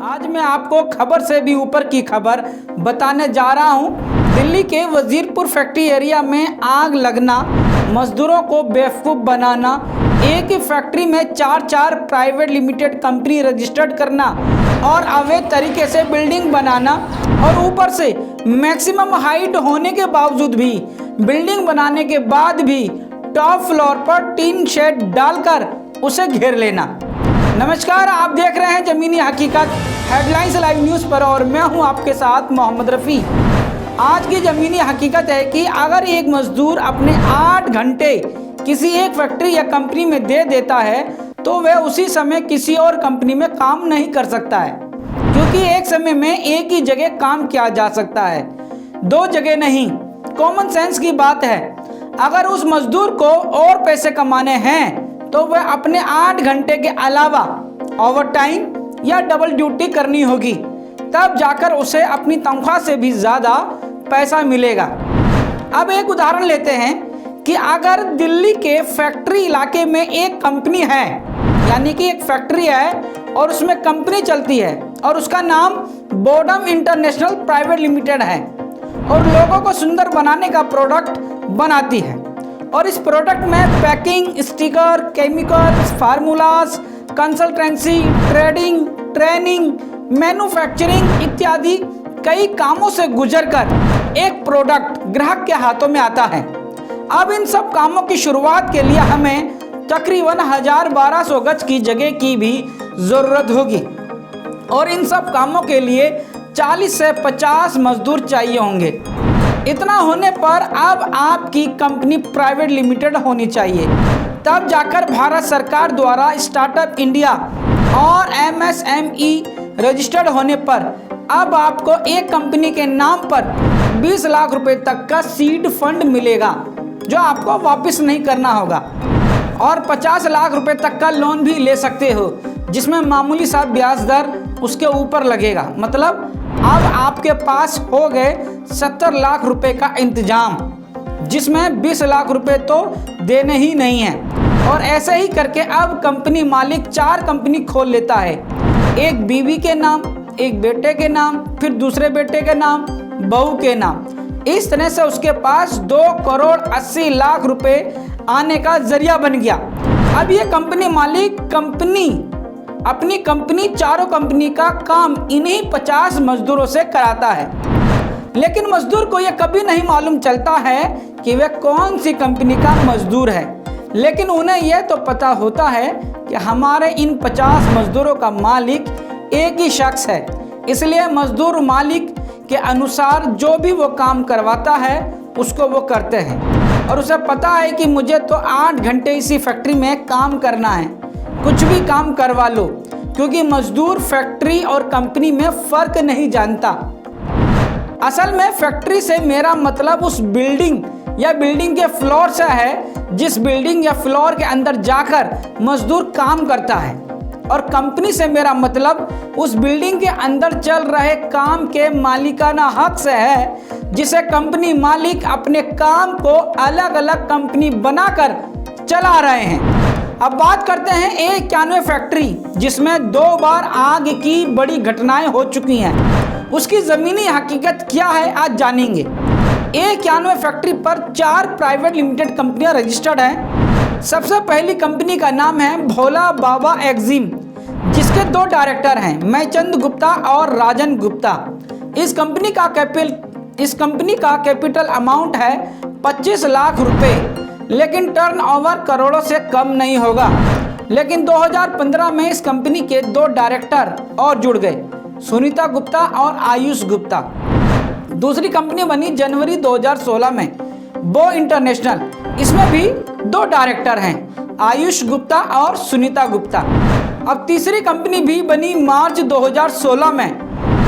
आज मैं आपको खबर से भी ऊपर की खबर बताने जा रहा हूं। दिल्ली के वजीरपुर फैक्ट्री एरिया में आग लगना, मजदूरों को बेवकूफ़ बनाना, एक ही फैक्ट्री में चार प्राइवेट लिमिटेड कंपनी रजिस्टर्ड करना और अवैध तरीके से बिल्डिंग बनाना और ऊपर से मैक्सिमम हाइट होने के बावजूद भी बिल्डिंग बनाने के बाद भी टॉप फ्लोर पर टीन शेड डालकर उसे घेर लेना। नमस्कार, आप देख रहे हैं जमीनी हकीकत हेडलाइंस लाइव न्यूज़ पर और मैं हूं आपके साथ मोहम्मद रफ़ी। आज की जमीनी हकीकत है कि अगर एक मजदूर अपने 8 घंटे किसी एक फैक्ट्री या कंपनी में दे देता है तो वह उसी समय किसी और कंपनी में काम नहीं कर सकता है, क्योंकि एक समय में एक ही जगह काम किया जा सकता है, 2 जगह नहीं। कॉमन सेंस की बात है। अगर उस मजदूर को और पैसे कमाने हैं तो वह अपने 8 घंटे के अलावा ओवर टाइम या डबल ड्यूटी करनी होगी, तब जाकर उसे अपनी तनख्वाह से भी ज़्यादा पैसा मिलेगा। अब एक उदाहरण लेते हैं कि अगर दिल्ली के फैक्ट्री इलाके में एक कंपनी है, यानी कि एक फैक्ट्री है और उसमें कंपनी चलती है और उसका नाम बोडम इंटरनेशनल प्राइवेट लिमिटेड है और लोगों को सुंदर बनाने का प्रोडक्ट बनाती है और इस प्रोडक्ट में packing, sticker, chemicals, formulas, consultancy, trading, training, manufacturing इत्यादि कई कामों से गुजरकर एक प्रोडक्ट ग्राहक के हाथों में आता है। अब इन सब कामों की शुरुआत के लिए हमें तकरीबन 1200 गज की जगह की भी ज़रूरत होगी और इन सब कामों के लिए 40 से 50 मजदूर चाहिए होंगे। इतना होने पर अब आपकी कंपनी प्राइवेट लिमिटेड होनी चाहिए, तब जाकर भारत सरकार द्वारा स्टार्टअप इंडिया और MSME रजिस्टर्ड होने पर अब आपको एक कंपनी के नाम पर 20 लाख रुपए तक का सीड फंड मिलेगा, जो आपको वापस नहीं करना होगा और 50 लाख रुपए तक का लोन भी ले सकते हो, जिसमें मामूली सा ब्याज दर उसके ऊपर लगेगा। मतलब अब आपके पास हो गए 70 लाख रुपए का इंतजाम, जिसमें 20 लाख रुपए तो देने ही नहीं हैं। और ऐसे ही करके अब कंपनी मालिक 4 कंपनी खोल लेता है, एक बीवी के नाम, एक बेटे के नाम, फिर दूसरे बेटे के नाम, बहू के नाम। इस तरह से उसके पास 2 करोड़ 80 लाख रुपए आने का जरिया बन गया। अब ये कंपनी मालिक अपनी कंपनी चारों कंपनी का काम इन्हीं 50 मजदूरों से कराता है, लेकिन मजदूर को यह कभी नहीं मालूम चलता है कि वह कौन सी कंपनी का मजदूर है। लेकिन उन्हें यह तो पता होता है कि हमारे इन 50 मजदूरों का मालिक एक ही शख्स है, इसलिए मजदूर मालिक के अनुसार जो भी वो काम करवाता है उसको वो करते हैं और उसे पता है कि मुझे तो 8 घंटे इसी फैक्ट्री में काम करना है, कुछ भी काम करवा लो, क्योंकि मजदूर फैक्ट्री और कंपनी में फ़र्क नहीं जानता। असल में फैक्ट्री से मेरा मतलब उस बिल्डिंग या बिल्डिंग के फ्लोर से है, जिस बिल्डिंग या फ्लोर के अंदर जाकर मजदूर काम करता है, और कंपनी से मेरा मतलब उस बिल्डिंग के अंदर चल रहे काम के मालिकाना हक से है, जिसे कंपनी मालिक अपने काम को अलग अलग कंपनी बनाकर चला रहे हैं। अब बात करते हैं A91 फैक्ट्री, जिसमें 2 बार आग की बड़ी घटनाएं हो चुकी हैं। उसकी ज़मीनी हकीकत क्या है आज जानेंगे। A91 फैक्ट्री पर 4 प्राइवेट लिमिटेड कंपनियां रजिस्टर्ड हैं। सबसे पहली कंपनी का नाम है भोला बाबा एग्जिम, जिसके 2 डायरेक्टर हैं, मैचंद गुप्ता और राजन गुप्ता। इस कंपनी का कैपिटल अमाउंट है 25 लाख रुपए, लेकिन टर्नओवर करोड़ों से कम नहीं होगा। लेकिन 2015 में इस कंपनी के 2 डायरेक्टर और जुड़ गए, सुनीता गुप्ता और आयुष गुप्ता। दूसरी कंपनी बनी जनवरी 2016 में, बो इंटरनेशनल। इसमें भी 2 डायरेक्टर हैं, आयुष गुप्ता और सुनीता गुप्ता। अब तीसरी कंपनी भी बनी मार्च 2016 में,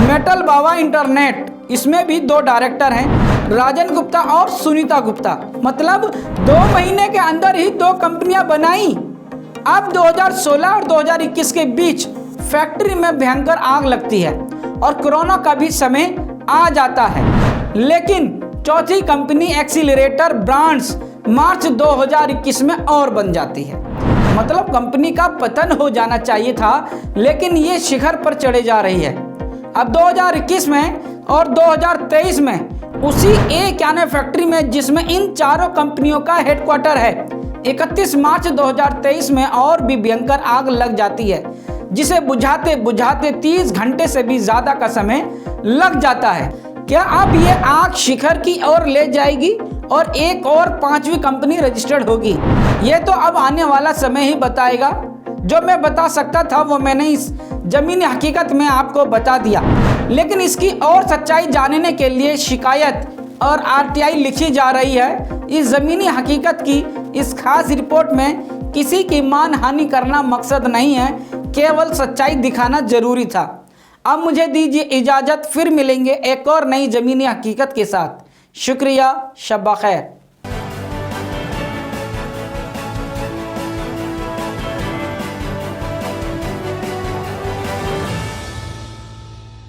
मेटल बाबा इंटरनेट। इसमें भी 2 डायरेक्टर हैं, राजन गुप्ता और सुनीता गुप्ता। मतलब 2 महीने के अंदर ही 2 कंपनियां बनाई। अब 2016 और 2021 के बीच फैक्ट्री में भयंकर आग लगती है और कोरोना का भी समय आ जाता है, लेकिन चौथी कंपनी एक्सीलरेटर ब्रांड्स मार्च 2021 में और बन जाती है। मतलब कंपनी का पतन हो जाना चाहिए था, लेकिन ये शिखर पर चढ़े जा रही है। अब 2021 में और 2023 में उसी A91 फैक्ट्री में, जिसमें इन चारों कंपनियों का हेडक्वार्टर है, 31 मार्च 2023 में और भी भयंकर आग लग जाती है, जिसे बुझाते बुझाते 30 घंटे से भी ज़्यादा का समय लग जाता है। क्या अब ये आग शिखर की ओर ले जाएगी और एक और 5वीं कंपनी रजिस्टर्ड होगी? ये तो अब आने वाला समय ही बताएगा। जो मैं बता सकता था वो मैंने इस ज़मीनी हकीकत में आपको बता दिया, लेकिन इसकी और सच्चाई जानने के लिए शिकायत और RTI लिखी जा रही है। इस ज़मीनी हकीकत की इस खास रिपोर्ट में किसी की मानहानि करना मकसद नहीं है, केवल सच्चाई दिखाना जरूरी था। अब मुझे दीजिए इजाज़त, फिर मिलेंगे एक और नई ज़मीनी हकीकत के साथ। शुक्रिया, शब खैर।